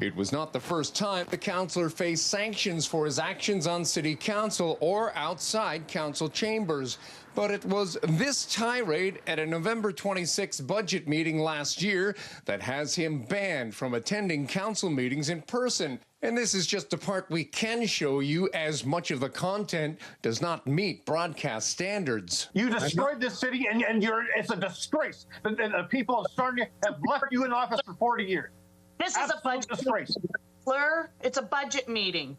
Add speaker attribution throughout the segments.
Speaker 1: It was not the first time the councillor faced sanctions for his actions on city council or outside council chambers. But it was this tirade at a November 26 budget meeting last year that has him banned from attending council meetings in person. And this is just the part we can show you, as much of the content does not meet broadcast standards.
Speaker 2: You destroyed this city, and it's a disgrace. The people of Sarnia have left you in office for 40 years.
Speaker 3: This is a budget
Speaker 2: disgrace.
Speaker 3: Councillor, it's a budget meeting.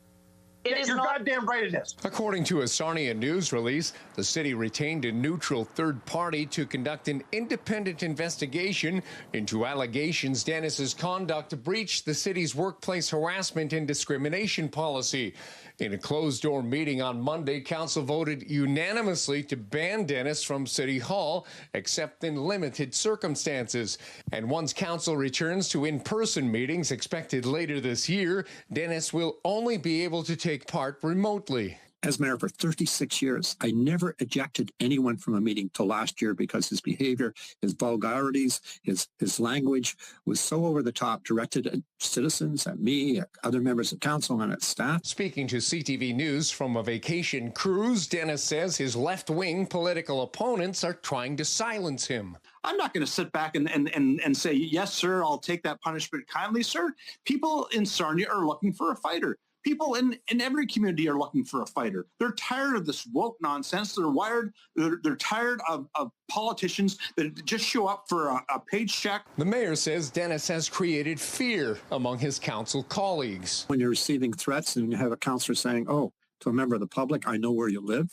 Speaker 2: You're goddamn right it is.
Speaker 1: According to a Sarnia news release, the city retained a neutral third party to conduct an independent investigation into allegations Dennis's conduct breached the city's workplace harassment and discrimination policy. In a closed-door meeting on Monday, council voted unanimously to ban Dennis from City Hall, except in limited circumstances. And once council returns to in-person meetings expected later this year, Dennis will only be able to take part remotely.
Speaker 4: As mayor for 36 years, I never ejected anyone from a meeting till last year because his behavior, his vulgarities, his language was so over the top, directed at citizens, at me, at other members of council, and at staff.
Speaker 1: Speaking to CTV News from a vacation cruise, Dennis says his left-wing political opponents are trying to silence him.
Speaker 5: I'm not going to sit back and say, yes, sir, I'll take that punishment kindly, sir. People in Sarnia are looking for a fighter. People in every community are looking for a fighter. They're tired of this woke nonsense. They're tired of politicians that just show up for a paycheck.
Speaker 1: The mayor says Dennis has created fear among his council colleagues.
Speaker 4: When you're receiving threats and you have a councillor saying, oh, to a member of the public, I know where you live,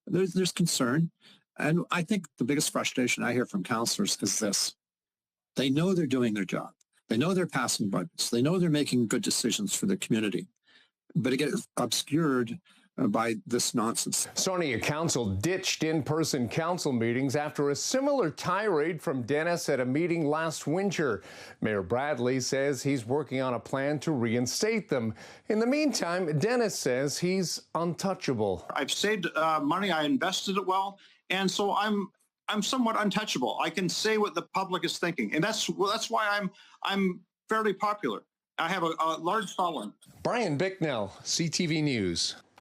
Speaker 4: there's concern. And I think the biggest frustration I hear from councillors is this. They know they're doing their job. They know they're passing budgets. They know they're making good decisions for their community. But it gets obscured by this nonsense.
Speaker 1: Sarnia Council ditched in-person council meetings after a similar tirade from Dennis at a meeting last winter. Mayor Bradley says he's working on a plan to reinstate them. In the meantime, Dennis says he's untouchable.
Speaker 5: I've saved money. I invested it well. And so I'm somewhat untouchable. I can say what the public is thinking. And that's why I'm fairly popular. I have a large following.
Speaker 1: Bryan, Bicknell, CTV News.